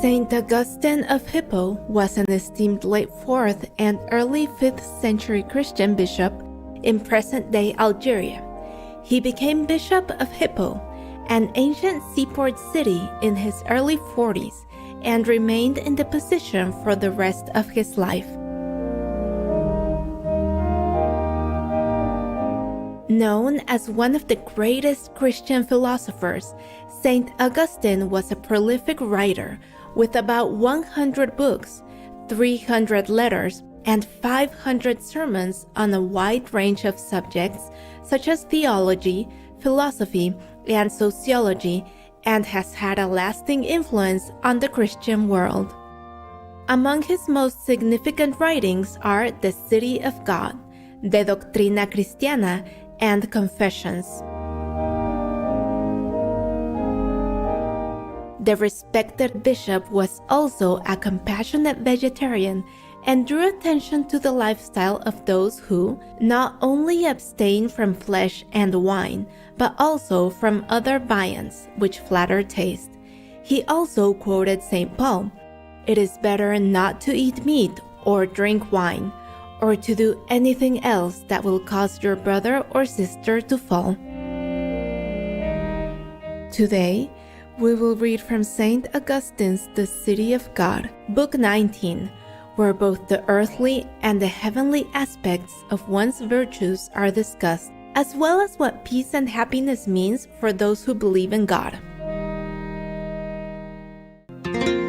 Saint Augustine of Hippo was an esteemed late 4th and early 5th century Christian bishop in present-day Algeria. He became Bishop of Hippo, an ancient seaport city, in his early 40s and remained in the position for the rest of his life. Known as one of the greatest Christian philosophers, Saint Augustine was a prolific writer with about 100 books, 300 letters, and 500 sermons on a wide range of subjects such as theology, philosophy, and sociology, and has had a lasting influence on the Christian world. Among his most significant writings are The City of God, De Doctrina Cristiana, and Confessions. The respected bishop was also a compassionate vegetarian and drew attention to the lifestyle of those who not only abstain from flesh and wine, but also from other viands which flatter taste. He also quoted St. Paul, "It is better not to eat meat or drink wine, or to do anything else that will cause your brother or sister to fall." Today, we will read from St. Augustine's The City of God, Book 19, where both the earthly and the heavenly aspects of one's virtues are discussed, as well as what peace and happiness means for those who believe in God.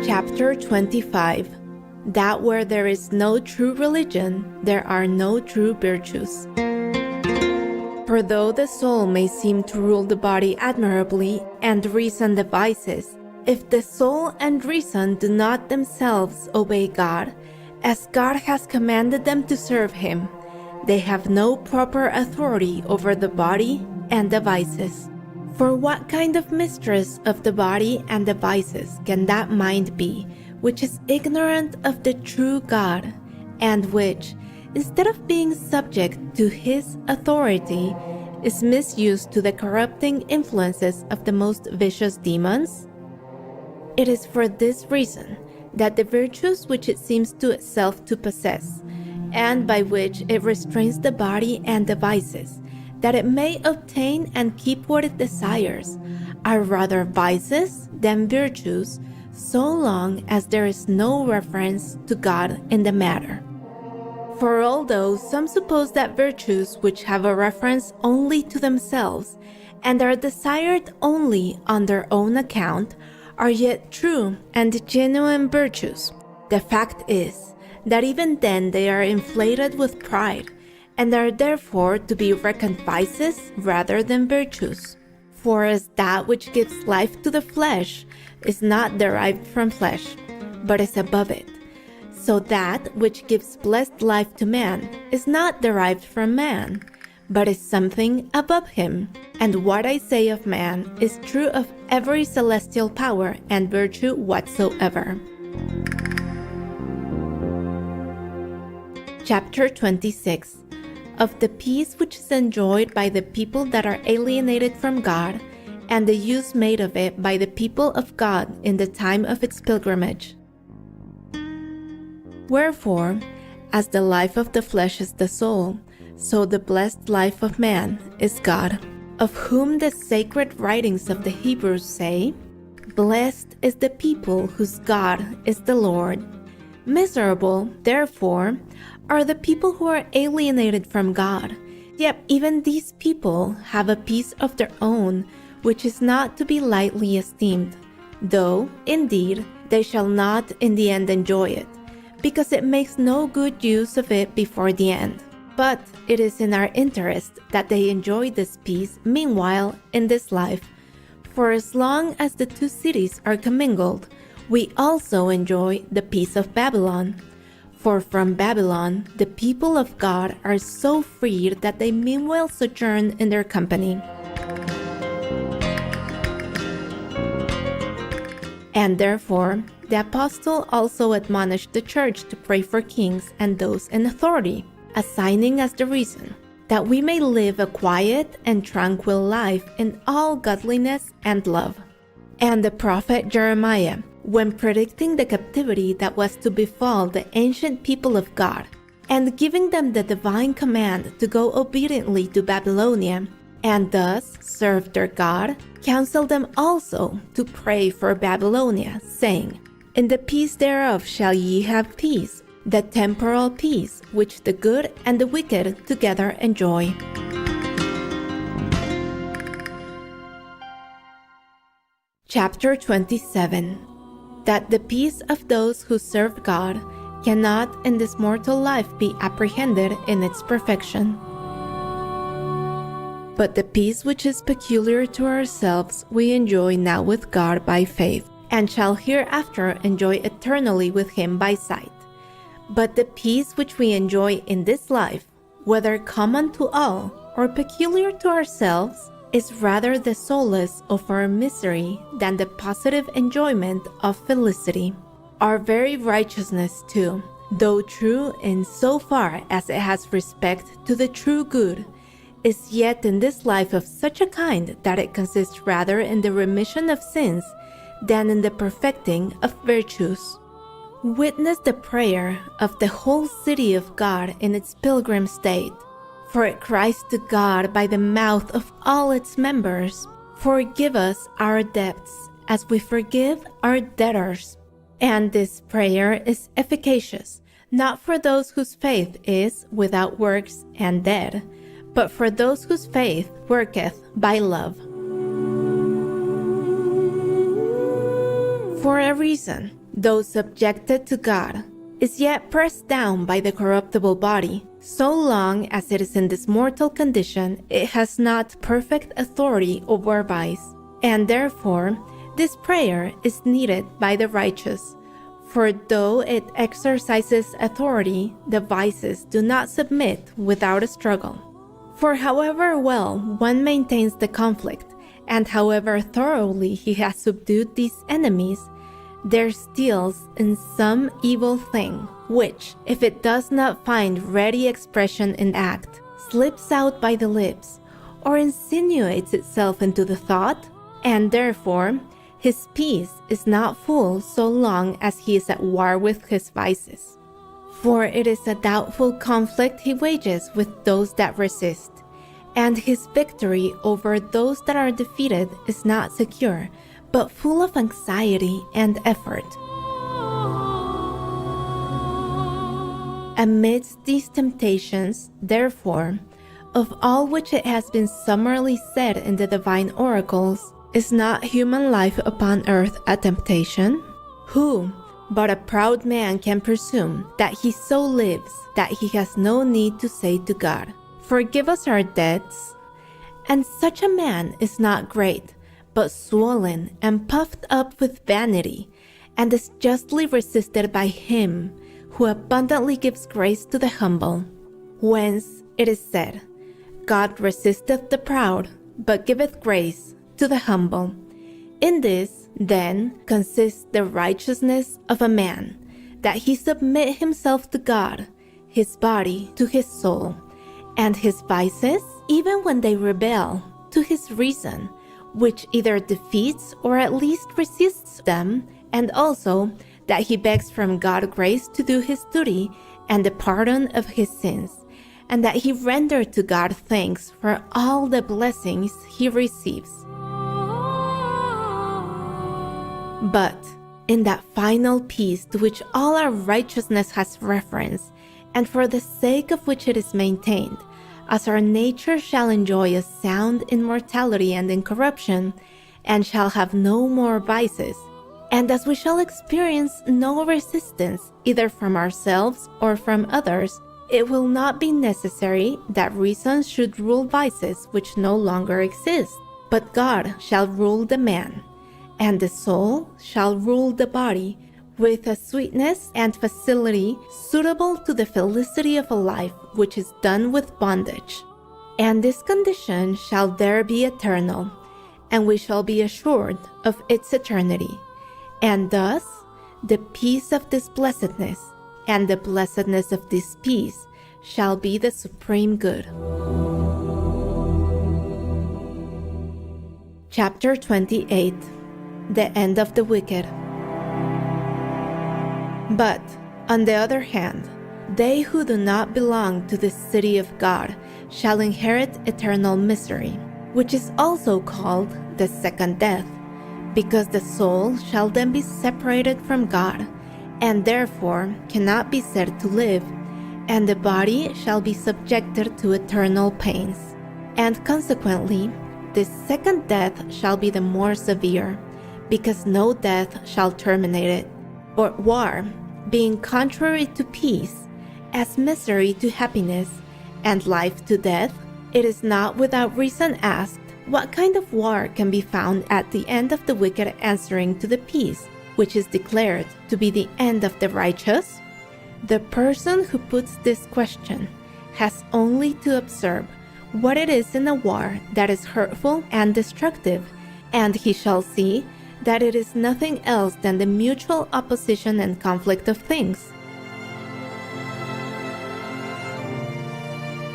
Chapter 25. That where there is no true religion, there are no true virtues. For though the soul may seem to rule the body admirably, and reason the vices, if the soul and reason do not themselves obey God, as God has commanded them to serve Him, they have no proper authority over the body and the vices. For what kind of mistress of the body and the vices can that mind be, which is ignorant of the true God, and which, instead of being subject to His authority, is misused to the corrupting influences of the most vicious demons? It is for this reason that the virtues which it seems to itself to possess, and by which it restrains the body and the vices, that it may obtain and keep what it desires, are rather vices than virtues, so long as there is no reference to God in the matter. For although some suppose that virtues which have a reference only to themselves, and are desired only on their own account, are yet true and genuine virtues, the fact is that even then they are inflated with pride, and are therefore to be reckoned vices rather than virtues. For as that which gives life to the flesh is not derived from flesh, but is above it, so that which gives blessed life to man is not derived from man, but is something above him. And what I say of man is true of every celestial power and virtue whatsoever. Chapter 26. Of the peace which is enjoyed by the people that are alienated from God, and the use made of it by the people of God in the time of its pilgrimage. Wherefore, as the life of the flesh is the soul, so the blessed life of man is God, of whom the sacred writings of the Hebrews say, "Blessed is the people whose God is the Lord." Miserable, therefore, are the people who are alienated from God. Yet even these people have a peace of their own, which is not to be lightly esteemed, though, indeed, they shall not in the end enjoy it, because it makes no good use of it before the end. But it is in our interest that they enjoy this peace meanwhile in this life, for as long as the two cities are commingled, we also enjoy the peace of Babylon. For from Babylon the people of God are so freed that they meanwhile sojourn in their company. And therefore, the apostle also admonished the church to pray for kings and those in authority, assigning as the reason that we may live a quiet and tranquil life in all godliness and love. And the prophet Jeremiah, when predicting the captivity that was to befall the ancient people of God, and giving them the divine command to go obediently to Babylonia, and thus serve their God, counseled them also to pray for Babylonia, saying, "In the peace thereof shall ye have peace, the temporal peace which the good and the wicked together enjoy." Chapter 27. That the peace of those who serve God cannot in this mortal life be apprehended in its perfection. But the peace which is peculiar to ourselves we enjoy now with God by faith, and shall hereafter enjoy eternally with Him by sight. But the peace which we enjoy in this life, whether common to all or peculiar to ourselves, is rather the solace of our misery than the positive enjoyment of felicity. Our very righteousness too, though true in so far as it has respect to the true good, is yet in this life of such a kind that it consists rather in the remission of sins than in the perfecting of virtues. Witness the prayer of the whole city of God in its pilgrim state, for it cries to God by the mouth of all its members, "Forgive us our debts, as we forgive our debtors." And this prayer is efficacious, not for those whose faith is without works and dead, but for those whose faith worketh by love. For a reason, though subjected to God, is yet pressed down by the corruptible body, so long as it is in this mortal condition, it has not perfect authority over vice, and therefore this prayer is needed by the righteous. For though it exercises authority, the vices do not submit without a struggle. For however well one maintains the conflict, and however thoroughly he has subdued these enemies, there steals in some evil thing, which, if it does not find ready expression in act, slips out by the lips, or insinuates itself into the thought, and therefore his peace is not full so long as he is at war with his vices. For it is a doubtful conflict he wages with those that resist, and his victory over those that are defeated is not secure, but full of anxiety and effort. Amidst these temptations, therefore, of all which it has been summarily said in the divine oracles, is not human life upon earth a temptation? Who but a proud man can presume that he so lives that he has no need to say to God, "Forgive us our debts"? And such a man is not great, but swollen and puffed up with vanity, and is justly resisted by Him who abundantly gives grace to the humble. Whence it is said, "God resisteth the proud, but giveth grace to the humble." In this, then, consists the righteousness of a man, that he submit himself to God, his body to his soul, and his vices, even when they rebel, to his reason, which either defeats or at least resists them, and also that he begs from God grace to do his duty and the pardon of his sins, and that he render to God thanks for all the blessings he receives. But in that final peace to which all our righteousness has reference, and for the sake of which it is maintained, as our nature shall enjoy a sound immortality and incorruption, and shall have no more vices, and as we shall experience no resistance either from ourselves or from others, it will not be necessary that reason should rule vices which no longer exist, but God shall rule the man, and the soul shall rule the body with a sweetness and facility suitable to the felicity of a life which is done with bondage. And this condition shall there be eternal, and we shall be assured of its eternity. And thus, the peace of this blessedness and the blessedness of this peace shall be the supreme good. Chapter 28. The End of the Wicked. But, on the other hand, they who do not belong to the city of God shall inherit eternal misery, which is also called the second death, because the soul shall then be separated from God, and therefore cannot be said to live, and the body shall be subjected to eternal pains. And consequently, this second death shall be the more severe, because no death shall terminate it, or war, being contrary to peace, as misery to happiness, and life to death. It is not without reason asked, what kind of war can be found at the end of the wicked answering to the peace, which is declared to be the end of the righteous? The person who puts this question has only to observe what it is in a war that is hurtful and destructive, and he shall see that it is nothing else than the mutual opposition and conflict of things.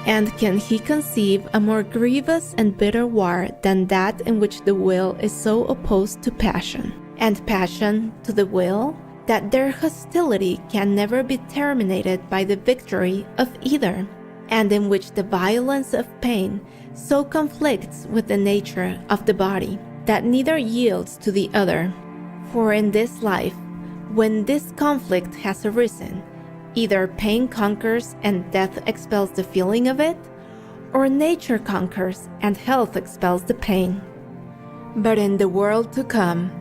And can he conceive a more grievous and bitter war than that in which the will is so opposed to passion, and passion to the will, that their hostility can never be terminated by the victory of either, and in which the violence of pain so conflicts with the nature of the body, that neither yields to the other? For in this life, when this conflict has arisen, either pain conquers and death expels the feeling of it, or nature conquers and health expels the pain. But in the world to come,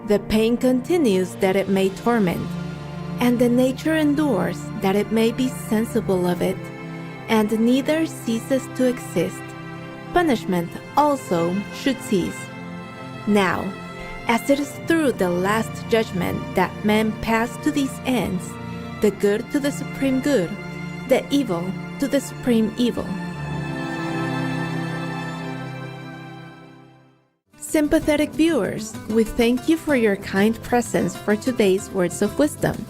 the pain continues that it may torment, and the nature endures that it may be sensible of it, and neither ceases to exist. Punishment also should cease. Now, as it is through the last judgment that men pass to these ends, the good to the supreme good, the evil to the supreme evil. Sympathetic viewers, we thank you for your kind presence for today's words of wisdom.